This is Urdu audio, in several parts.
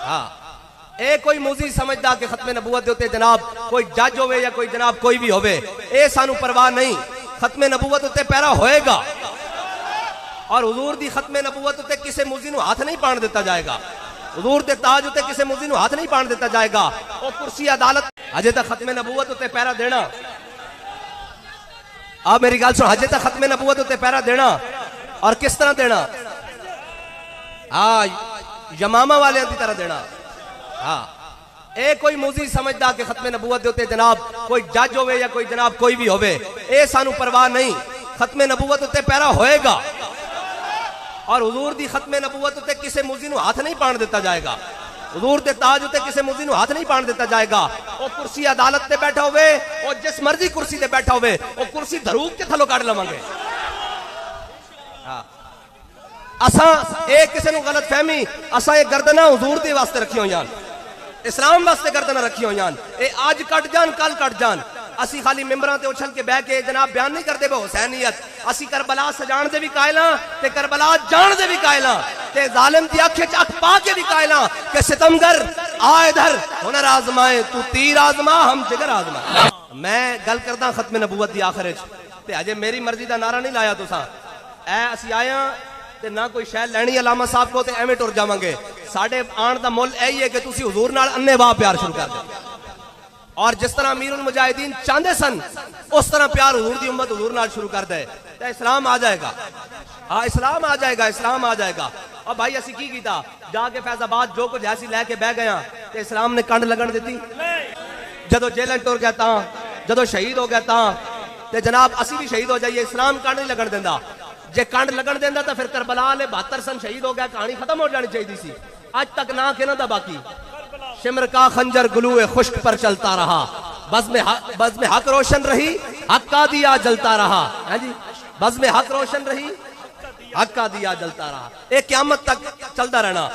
ہاں اے کوئی موزی سمجھدا کہ ختم نبوت دے تے جناب کوئی جج ہوئے یا کوئی جناب کوئی بھی ہوئے، اے سانو پرواہ نہیں، ختم نبوت تے پیرا ہوئے گا، اور حضور دی ختم نبوت تے کسے موزی نو ہاتھ نہیں پان دیتا جائے گا، حضور دے تاج تے کسے موزی نو ہاتھ نہیں پان دیتا جائے گا، او کرسی عدالت اجے تک ختم نبوت تے پیرا دینا، آپ میری گل سن، اجے تک ختم نبوت تے پیرا دینا، اور کس طرح دینا؟ ہاں یمامہ والے دی طرح دینا۔ ہاں اے کوئی موزی سمجھدا کہ ختم نبوت دے تے جناب کوئی جج ہوئے یا کوئی جناب کوئی بھی ہوئے، اے سانو پرواہ نہیں، ختم نبوت تے پیرا ہوئے گا، اور حضور دی ختم نبوت تے کسے موزی نو ہاتھ نہیں پان دیتا جائے گا، حضور دے تاج تے کسے موزی نو ہاتھ نہیں پان دیتا جائے گا، او کرسی عدالت تے بیٹھا ہوئے، او جس مرضی کرسی تے بیٹھا ہوئے، او کرسی دھروک کے تھلو کاٹ لواں گے۔ اساں اے کسے نو غلط فہمی، اساں یہ گردنہ حضور دی واسطے رکھی ہوئیاں، اسلام واسطے گردنہ رکھی ہوئیاں، اے آج کٹ جان کل کٹ جان، اسی خالی ممبران تے اچھل کے بہ کے جناب بیان نہیں کردے بے حسینیت، اسی کربلا سجان دے بھی قائلاں تے کربلا جان دے بھی قائلاں تے ظالم دی اکھے چاک پا کے بھی قائلاں کہ ستمگر آ ادھر ہنر آزمائے تو تیر آزما ہم جگر آزما۔ میں گل کردہ ختم نبوت دی آخر تے اجے میری مرضی دا نعرہ نہیں لایا تساں، اے اسی آیاں تے نہ کوئی شے لینی علامہ صاحب کو تے ایویں ٹر جاواں گے، ساڈے آن دا مول ایہی ہے کہ تسی حضور نال انے واہ پیار شروع کر دو، اور جس طرح امیر المجاہدین چاندے سن اس طرح پیار حضور دی امت حضور نال شروع کر دے تے اسلام آ جائے گا، ہاں اسلام آ جائے گا، اسلام آ جائے گا۔ اور بھائی اسی کی کیتا جا کے فیض آباد جو کچھ ایسی لے کے بہ گیا تے اسلام نے کنڈ لگن دیتی، جدو جیلن ٹر گیا تاں، جدو شہید ہو گیا تاں تے جناب اسی بھی شہید ہو جائیے، اسلام کنڈ نہیں لگن دیندا، جے کنڈ لگن دیندا تو پھر کربلا لے 72 سن شہید ہو گیا، کہانی ختم ہو جانی چاہیے سی، آج تک نہ کہنا دا باقی، شمر کا خنجر گلوئے خشک پر چلتا رہا، بزم حق روشن رہی، حق کا دیا جلتا رہا، بزم حق روشن رہی، حق کا دیا جلتا رہا، ایک قیامت تک چلتا رہنا۔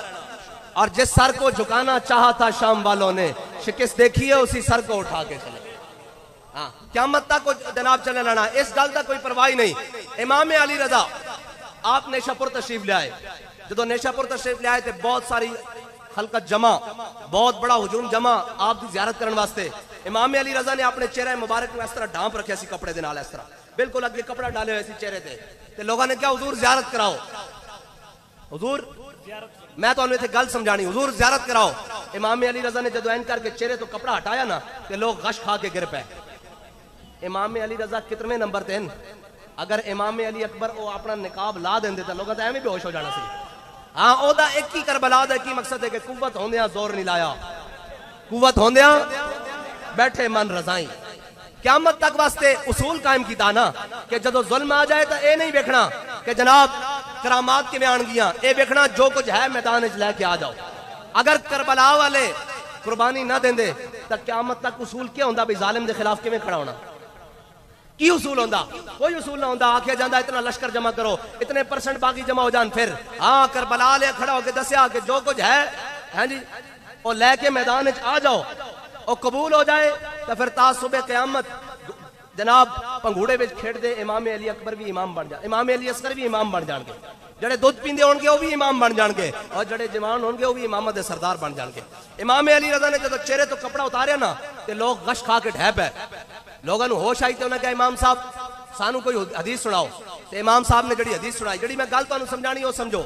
اور جس سر کو جھکانا چاہا تھا شام والوں نے، شکست دیکھی ہے اسی سر کو اٹھا کے چلے، قیامت تک جناب چلے رہنا، اس گل کا کوئی پرواہ نہیں۔ امام علی رضا آپ نیشہ پور تشریف لے آئے، جدو نیشہ پور تشریف لے آئے تھے بہت ساری خلقت جمع، بہت بڑا ہجوم جمع آپ دی زیارت کرنے واسطے، امام علی رضا نے اپنے چہرہ مبارک میں اس طرح ڈھانپ رکھے سی کپڑے دے نال، اس طرح بالکل اگے کپڑا ڈالے ہوئے سی چہرے تے، تے لوگوں نے کیا حضور زیارت کراؤ، حضور میں تو انہیں تھے گل سمجھانی، حضور زیارت کراؤ۔ امام علی رضا نے جدو این کر کے چہرے تو کپڑا ہٹایا نا تے لوگ غش کھا کے گر پے۔ امام علی رضا کتنے نمبر تھے؟ اگر امام علی اکبر وہ اپنا نقاب لا دیں دے تو لوگوں تے ایویں بے ہوش ہو جانا سی۔ ہاں او دا ایک ہی کربلا دا ایک ہی مقصد ہے کہ قوت ہوندیاں زور نہیں لایا، قوت ہوندیاں بیٹھے من رضائیں۔ قیامت تک واسطے اصول قائم کیتا نا کہ جدو ظلم آ جائے تو اے نہیں بیکھنا کہ جناب کرامات کے میں آن گیا، اے بیکھنا جو کچھ ہے میدان اچ لے کے آ جاؤ۔ اگر کربلا والے قربانی نہ دیں دے تو قیامت تک اصول کیا ہوندا بھی ظالم دے خلاف کیویں کھڑا ہونا؟ کی اصول ہوندا؟ کوئی اصول نہ ہوندا، آکھیا جاندا اتنا لشکر جمع کرو، اتنے پرسنٹ باقی جمع ہو جان، پھر ہاں کربلا لے کھڑا ہو کے دسیا کہ جو کچھ ہے ہاں جی وہ لے کے میدان وچ آ جاؤ، اور قبول ہو جائے تو پھر تا صبح قیامت جناب پنگوڑے وچ کھیڈ دے امام علی اکبر بھی امام بن جان، امام علی اصغر بھی امام بن جان گے، جڑے دودھ پیندے ہون گے وہ بھی امام بن جان گے، اور جڑے جوان ہون گے وہ بھی امامت دے سردار بن جان گے۔ امام علی رضا نے جب چہرے تو کپڑا اتاریا نا تے لوگ غش کھا کے ڈھہ پے، لوگوں نے ہوش آئی تے انہاں کہا امام صاحب سانو کوئی حدیث سناؤ، تے امام صاحب نے جڑی حدیث سنائی، جڑی میں گل تانوں سمجھانی وہ سمجھو،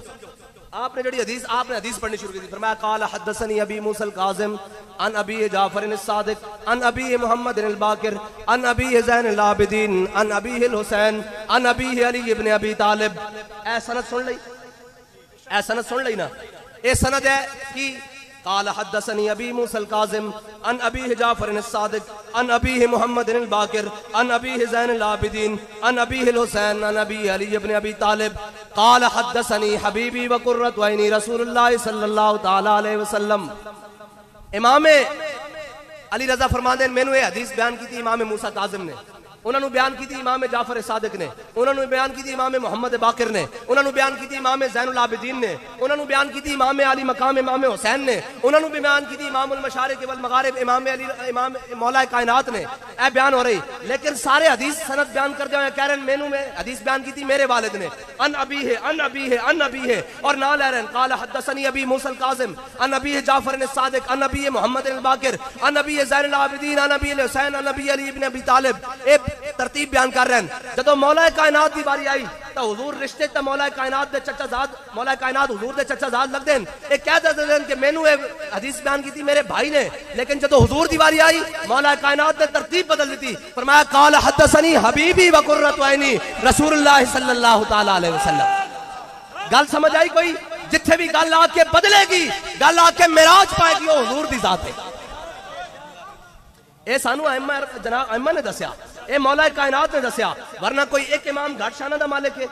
آپ نے جڑی حدیث آپ نے حدیث پڑھنی شروع کی تھی، فرمایا قال حدثني ابي موسى الكاظم عن ابي جعفر الصادق عن ابي محمد الباقر عن ابي زين العابدين عن ابي الحسين عن ابي علي ابن ابي طالب۔ اے سند سن لئی، اے سند سن لئی نا، اے سند ہے کہ قال حدثني ابي موسى الكاظم عن ابي جعفر الصادق عن ابي محمد الباقر عن ابي زين العابدين عن ابي الحسين عن ابي علي ابن ابي طالب قال حدثني حبيبي وقرة عيني رسول الله صلی اللہ تعالی علیہ وسلم۔ امام علی رضا فرماندے ہیں میں نے یہ حدیث بیان کی تھی امام موسیٰ کاظم نے، انہوں نے بیان کی تھی امام جعفر صادق نے, انہوں نے بیان کی تھی امام محمد باقر نے, انہوں نے بیان کی تھی امام زین العابدین نے, انہوں نے بیان کی تھی امام علی مقام امام حسین نے, انہوں نے بھی بیان کی تھی امام المشارق والمغارب امام علی امام مولا کائنات نے. اے بیان ہو رہی, لیکن سارے حدیث سند بیان کر دیا کہہ رہے ہیں مینو میں حدیث بیان کی تھی میرے والد نے, ان ابی ہے ان ابی ہے ان ابی ہے, اور نہ لے رہے ہیں قال حدثنی ابی موسی القاسم ان ابی جعفر الصادق ان ابی محمد الباقر ان ابی زین العابدین ان ابی حسین ان ابی علی ابن ابی طالب. ایک ترتیب بیان کر رہے ہیں. جدو مولا کائنات دی باری آئی تو حضور رشتے تے مولا کائنات دے چچا زاد, مولا کائنات حضور دے چچا زاد لگ دین. ایک کہہ دے دین کہ مینوں اے حدیث بیان کی تھی میرے بھائی نے, لیکن جدو حضور دی باری آئی مولا کائنات نے ترتیب بدل دی. فرمایا قال حدثنی حبیبی وقرۃ عینی رسول اللہ صلی اللہ تعالی علیہ وسلم. گل سمجھ آئی کوئی؟ جتھے بھی گل آ کے بدلے گی, گل آ کے معراج پائے گی, وہ حضور دی ذات ہے. اے سانو ائمہ جناب ائمہ نے دسیا, اے مولا کائنات نے دسیا, ورنہ کوئی ایک امام گھٹ شانہ دا مالک ہے,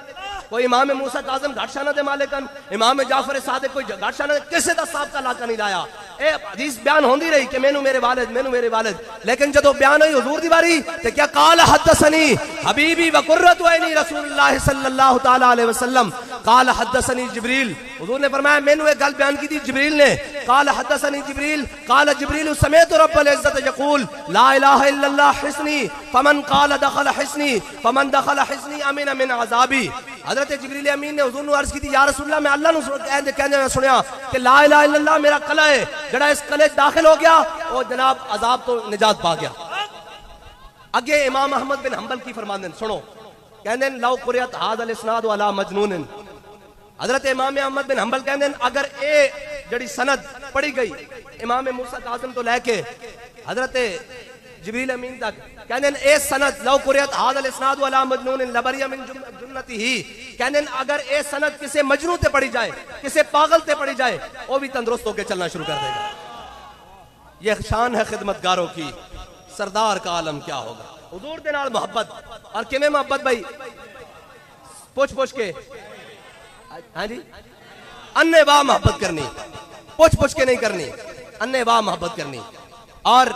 کوئی امام موسیٰ کاظم گھٹ شانہ دے مالک ہیں, امام جعفر صادق کوئی گھٹ شانہ دے, کسے دا صاحب کا علاقہ نہیں لایا. اے حدیث بیان ہوندی رہی کہ مینوں میرے والد مینوں میرے والد, لیکن جدو بیان ہوئی حضور دی باری تے کیا قال حدثنی حبیبی وقرۃ عینی رسول اللہ صلی اللہ تعالی علیہ وسلم قال حدثنی جبریل. حضور نے فرمایا مینوں ایک گل بیان کی تھی جبریل نے, قال حدثنی جبریل قال جبریل سمعت رب العزت یقول لا الہ الا اللہ حسنی فمن قال دخل حسنی فمن دخل حسنی امن من عذابی. حضرت جبریل امین نے حضور نے عرض کی تھی یا رسول اللہ میں اللہ نے کہنے سنیا کہ لا الہ الا اللہ میرا قلعہ ہے, جڑا اس قلعے داخل ہو گیا وہ جناب عذاب تو نجات پا گیا. اگے امام احمد بن حنبل کی فرماندن سنو, کہندے لو قرئت ھذا الاسناد علی مجنون. حضرت امام احمد بن حنبل کہندے اگر اے جڑی سند پڑھی گئی امام موسیٰ کاظم تو لے کے حضرت جبریل امین تک, کہندے اے سند لو قرئت ھذا الاسناد علی مجنون لبری من جنته, کہندے اگر اے سند کسے مجنون تے پڑھی جائے, کسے پاگل تے پڑھی جائے, وہ بھی تندرست ہو کے چلنا شروع کر دے گا. یہ شان ہے خدمتگاروں کی, سردار کا عالم کیا ہوگا. حضور دے نال محبت, اور کیویں محبت بھائی, پوچھ کے, ہاں جی, انے واہ محبت کرنی, پوچھ کے نہیں کرنی, انے واہ محبت کرنی. اور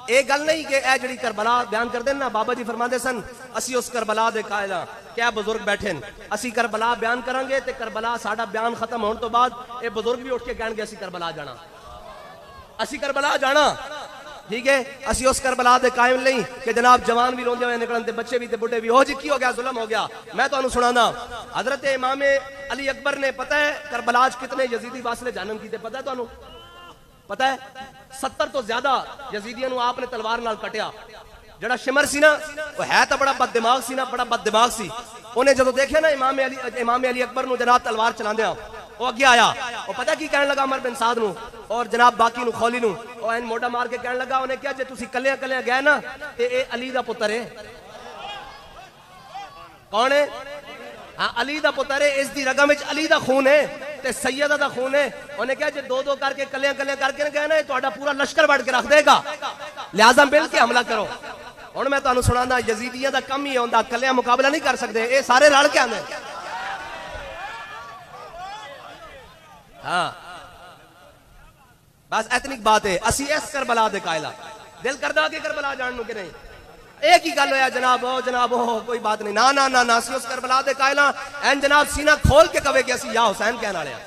ایک گل نہیں کہ اے جڑی کربلا بیان کر دینا, بابا جی فرماندے سن اسی اس کربلا دے قائلاں, کیا بزرگ بیٹھے ہیں, اسی کربلا بیان کریں گے تے کربلا ساڈا بیان ختم ہون تو بعد اے بزرگ بھی اٹھ کے کہن گے اسی کربلا جانا, اسی کربلا جانا. ٹھیک ہے, اسی اس کربلا دے قائم نہیں کہ جناب جوان بھی روندے ہوئے نکلن تے بچے بھی تے بڈھے بھی, ہو جی کی ہو گیا, ظلم ہو گیا. میں تانوں سنانا, حضرت امام علی اکبر نے پتہ ہے کربلا وچ کتنے یزیدی واصلے جانم کیتے, پتہ ہے تانوں, پتہ ہے 70 تو زیادہ یزیدیاں نو آپ نے تلوار نال کٹیا. جڑا شمر سی نا وہ ہے تو بڑا بد دماغ سی نا, بڑا بد دماغ سی. انہیں جدو دیکھے نا امام علی اکبر نو جناب تلوار چلاندیاں, وہ اگے آیا, وہ پتہ کی کہنے لگا عمر بن سعد نو اور جناب باقی نو خولی نو, وہ این موڈا مار کے کہنے لگا انہیں کیا جے تسی کلیاں گئے نا تے اے علی دا پتر ہے. کون ہے؟ ہاں علی دا پتر ہے, اس دی رگم وچ علی دا خون ہے تے سیدہ دا خون ہے. انہیں کہا جے دو کر کے کلیاں کر کے گئے نا تہاڈا پورا لشکر بڑھ کے رکھ دے گا, لہذا مل کے حملہ کرو. ہن میں تانوں سنانا یزیدیاں دا کم ہی ہوندا, کلیاں مقابلہ نہیں کر سکدے, اے سارے رل کے آندے. ہاں بس اتنی بات ہے, اسی اس کربلا دے قائلاں, دل کردا کہ کربلا جان نو کہ نہیں. ایک ہی گل ہویا جناب کوئی بات نہیں, نا اسی اس کربلا دے قائلاں این جناب سینہ کھول کے کہے کہ اسی یا حسین کہن والے ہیں.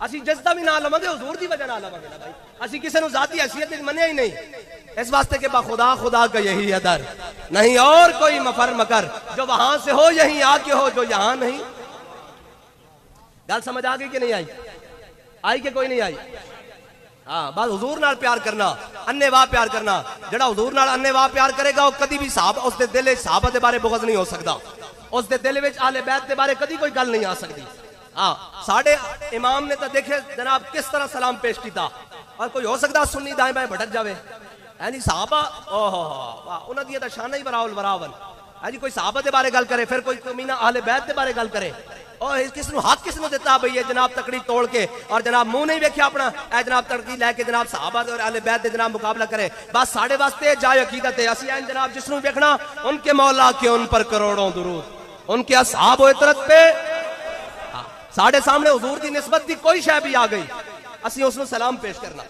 اسی جذبہ بھی نہ لواں گے, حضور دی وجہ نہ لواں گے بھائی, اسی کسی نو ذاتی حیثیت منیا ہی نہیں. اس واسطے کہ خدا کا یہی ادر نہیں اور کوئی مفر مکر, جو وہاں سے ہو یہیں آ کے ہو, جو یہاں نہیں. گل سمجھ آ گئی کہ نہیں آئی کہ کوئی نہیں آئی؟ ہاں بس حضور نال پیار کرنا, انے واہ پیار کرنا. جڑا حضور نال انے واہ پیار کرے گا وہ کدی بھی صحابہ, اس دے دل وچ صحابہ دے بارے بغض نہیں ہو سکدا, اس دے دل وچ اہل بیت دے بارے کدی کوئی گل نہیں آ سکدی. ہاں ساڈے امام نے تو دیکھے جناب کس طرح سلام پیش کیتا, اور کوئی ہو سکدا سنی دائیں بائیں بھٹک جاوے. یعنی صحابہ انہاں دی تے شان ہی براول براون. جی کوئی صحابہ دے بارے گل کرے, پھر کوئی کمینہ اہل بیت دے بارے گل کرے, اور کس نو حق کس نو دیتا بھئی جناب تکڑی توڑ کے, اور جناب منہ نہیں ویکھیا اپنا, اے جناب تکڑی لے کے جناب صحابہ اور اہل بیت دے جناب مقابلہ کرے. بس ساڈے واسطے جائے عقیدت ہے, اسی این جناب جس نو ویکھنا ان کے مولا کے ان پر کروڑوں درود, ان کے اصحاب و اطرت پہ. ساڈے سامنے حضور دی نسبت دی کوئی شے بھی آ گئی, اسی اس نو سلام پیش کرنا.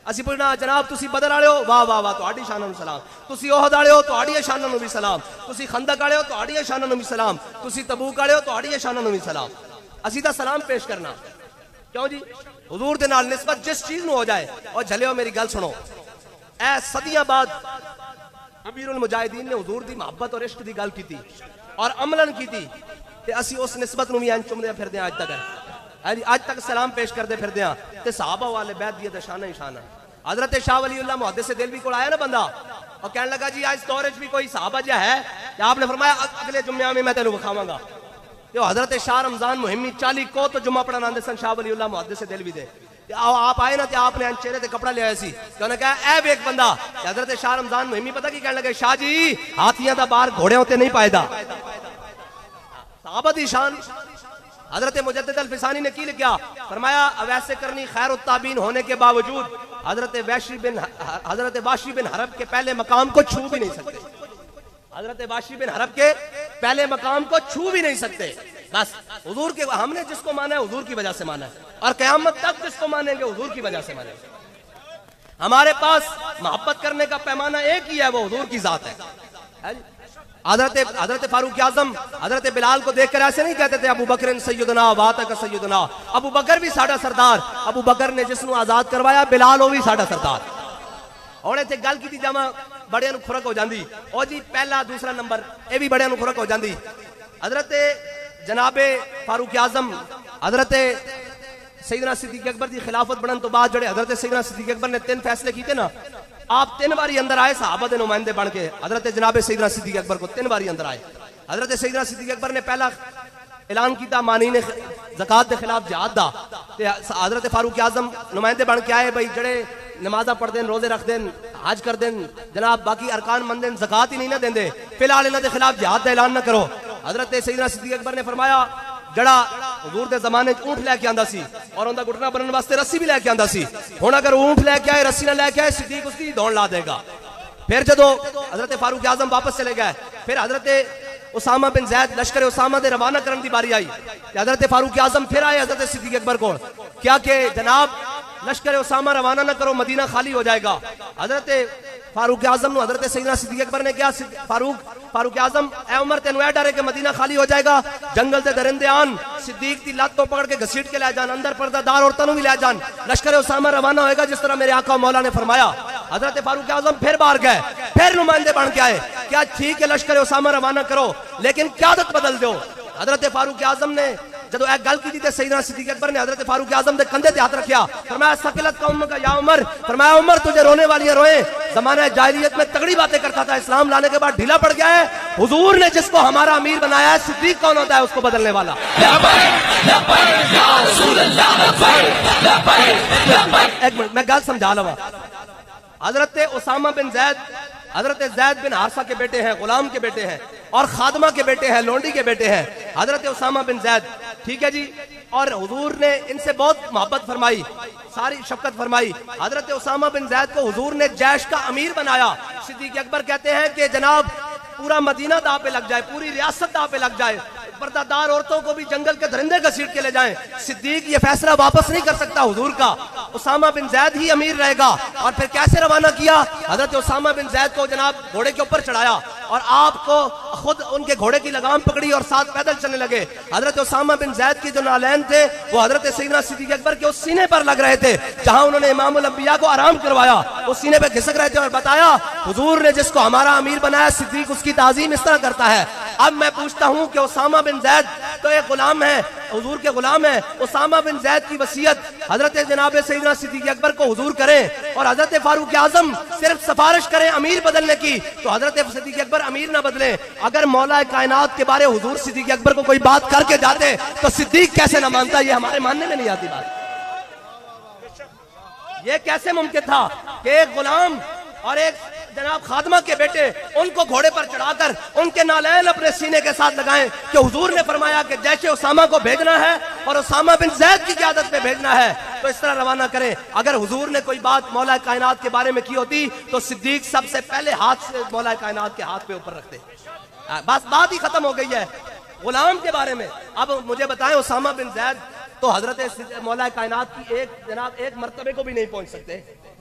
اسی پوچھنا جناب تسی بدر والے ہو، واہ واہ واہ تہاڈی شاناں نوں سلام، تسی احد والے ہو تہاڈی شاناں نوں بھی سلام، تسی خندق والے ہو تہاڈی شاناں نوں بھی سلام، تسی تبوک والے ہو تہاڈی شاناں نوں بھی سلام۔ اسی دا سلام پیش کرنا کیوں جی؟ حضور دے نال نسبت جس چیز نوں ہو جائے۔ اور جھلیو میری گل سنو، اے صدیاں بعد امیر المجاہدین نے حضور دی محبت اور عشق دی گل کیتی اور عملاً کیتی، تے اسی اس نسبت نوں بھی این چومدے پھردے اج تک اج تک سلام پیش کردے پھردے ہاں۔ تے صحابہ والے بیت دی شان ہی شان ہے۔ حضرت شاہ ولی اللہ محدث دہلوی کو آیا نا بندہ اور کہنے لگا جی آج دور وچ بھی کوئی صحابہ جا ہے کہ آپ نے فرمایا اگلے جمعہ میں تینوں بکھاواں گا۔ تے حضرت شاہ رمضان مہمی 40 کو تو جمعہ پڑھانا آندے سن شاہ ولی اللہ محدث دہلوی دے۔ آپ آئے نا تے آپ نے چہرے تے کپڑا لیا سی تے انہوں نے کہا اے ایک بندہ، حضرت شاہ رمضان مہمی پتہ کی کہنے لگے، شاہ جی ہاتھیاں دا بار گھوڑے ہوتے نہیں پائے دا۔ صحابہ دی شان۔ حضرت مجدد الفسانی نے کی لکھا، فرمایا ویسے کرنی خیر التابعین ہونے کے باوجود حضرت واشی بن حرب کے پہلے مقام کو چھو بھی نہیں سکتے۔ حضرت واشی بن حرب کے پہلے مقام کو چھو بھی نہیں سکتے۔ بس حضور کے ہم نے جس کو مانا ہے حضور کی وجہ سے مانا ہے، اور قیامت تک جس کو مانیں گے حضور کی وجہ سے مانیں گے۔ ہمارے پاس محبت کرنے کا پیمانہ ایک ہی ہے، وہ حضور کی ذات ہے۔ حضرت فاروق اعظم حضرت بلال کو دیکھ کر ایسے نہیں کہتے تھے ابو بکر سیدنا واتک سیدنا، ابو بکر بھی ساڈا سردار، ابو بکر نے جس نو آزاد کروایا بلال وہ بھی ساڈا سردار۔ اور ایتھے گل کیتی جاواں بڑیاں نوں فرق ہو جاندی، او جی پہلا دوسرا نمبر اے بھی بڑیاں نوں فرق ہو جاندی۔ حضرت جناب فاروق اعظم حضرت سیدنا صدیق اکبر دی خلافت بنن تو بعد جڑے حضرت سیدنا صدیق اکبر نے 3 فیصلے کیتے نا، آپ 3 باری اندر آئے صحابہ دے نمائندے بن کے، حضرت جناب سیدنا صدیق اکبر کو 3 باری اندر آئے۔ حضرت سیدنا صدیق اکبر نے پہلا اعلان کیتا مانین زکات دے خلاف جہاد دا، تے حضرت فاروق اعظم نمائندے بن کے آئے، بھائی جڑے نمازاں پڑھ دین، روزے رکھ دین، حج کر دین، جناب باقی ارکان من دین، زکات ہی نہیں نہ دیندے، فی الحال انہاں دے خلاف جہاد دا اعلان نہ کرو۔ حضرت سیدنا صدیق اکبر نے فرمایا جڑا حضور دے زمانے اونٹ لے کے آندا سی اور اوندا گھٹنا بنن واسطے رسی بھی لے کے آندا سی، ہن اگر اونٹ لے کے آئے رسی نہ لے کے آئے صدیق اس کی دوڑ لا دے گا۔ پھر جدو حضرت فاروق اعظم واپس چلے گئے، پھر حضرت اسامہ بن زید لشکر اسامہ دے روانہ کرن دی باری آئی، حضرت فاروق اعظم پھر آئے حضرت صدیق اکبر کو کیا کہ جناب لشکر اسامہ روانہ نہ کرو، مدینہ خالی ہو جائے گا۔ حضرت فاروق اعظم نو حضرت سیدنا صدیق اکبر نے کیا، فاروق اعظم اے عمر تینوں اے ڈر ہے کہ مدینہ خالی ہو جائے گا، جنگل دے درندے آن صدیق دی لت تو پکڑ کے گھسیٹ کے لے جان، اندر پردہ دار عورتوں بھی لے جان، لشکر اسامہ روانہ ہوئے گا جس طرح میرے آقا مولا نے فرمایا۔ حضرت فاروق اعظم پھر باہر گئے، پھر نمائندے بن کے آئے، کیا ٹھیک ہے لشکر اسامہ روانہ کرو لیکن قیادت بدل دو۔ حضرت فاروق اعظم نے جدو ایک گل کی تھی سیدنا صدیق اکبر نے حضرت فاروق اعظم دے کندھے تے ہاتھ رکھیا، فرمایا ثقلت قوم کا یا عمر، فرمایا عمر تجھے رونے والی روئیں، زمانہ جاہلیت میں تگڑی باتیں کرتا تھا، اسلام لانے کے بعد ڈھیلا پڑ گیا ہے، حضور نے جس کو ہمارا امیر بنایا ہے، صدیق کون ہوتا ہے اس کو بدلنے والا۔ ایک منٹ میں گل سمجھا لوا۔ حضرت اسامہ بن زید حضرت زید بن حارثہ کے بیٹے ہیں، غلام کے بیٹے ہیں اور خادمہ کے بیٹے ہیں، لونڈی کے بیٹے ہیں، حضرت اسامہ بن زید، ٹھیک ہے جی، اور حضور نے ان سے بہت محبت فرمائی، ساری شفقت فرمائی۔ حضرت اسامہ بن زید کو حضور نے جیش کا امیر بنایا۔ صدیق اکبر کہتے ہیں کہ جناب پورا مدینہ داں پہ لگ جائے، پوری ریاست داں پہ لگ جائے، پردہ دار عورتوں کو بھی جنگل کے درندے گھسیٹ کے لے جائیں، صدیق یہ فیصلہ واپس نہیں کر سکتا حضور کا، اسامہ بن زید ہی امیر رہے گا۔ اور پھر کیسے روانہ کیا؟ حضرت اسامہ بن زید کو جناب گھوڑے کے اوپر چڑھایا اور آپ کو خود ان کے گھوڑے کی لگام پکڑی اور ساتھ پیدل چلنے لگے۔ حضرت اسامہ بن زید کی جو نالین تھے وہ حضرت سیدنا صدیق اکبر کے اس سینے پر لگ رہے تھے جہاں انہوں نے امام الانبیاء کو آرام کروایا، اس سینے پہ گھسک رہے تھے اور بتایا حضور نے جس کو ہمارا امیر بنایا صدیق اس کی تعظیم اس طرح کرتا ہے۔ اب میں پوچھتا ہوں کہ اسامہ بن زید تو ایک غلام ہے، حضور کے غلام ہے، اسامہ بن زید کی وصیت حضرت جناب سیدنا صدیق اکبر کو حضور کریں اور حضرت فاروق اعظم صرف سفارش کریں امیر بدلنے کی، تو حضرت صدیق اکبر امیر نہ بدلیں۔ اگر مولا کائنات کے بارے حضور صدیق اکبر کو کوئی بات کر کے جاتے تو صدیق کیسے نہ مانتا؟ یہ ہمارے ماننے میں نہیں آتی بات۔ یہ کیسے ممکن تھا کہ ایک غلام اور ایک جناب خادمہ کے بیٹے ان کو گھوڑے پر چڑھا کر ان کے نالین اپنے سینے کے ساتھ لگائیں کہ حضور نے فرمایا کہ جیسے اسامہ کو بھیجنا ہے اور اسامہ بن زید کی قیادت پہ بھیجنا ہے تو اس طرح روانہ کریں۔ اگر حضور نے کوئی بات مولا کائنات کے بارے میں کی ہوتی تو صدیق سب سے پہلے ہاتھ سے مولا کائنات کے ہاتھ پہ اوپر رکھتے، بس بات ہی ختم ہو گئی ہے۔ غلام کے بارے میں اب مجھے بتائیں، اسامہ بن زید تو حضرت مولا کائنات کی ایک مرتبے کو بھی نہیں پہنچ سکتے،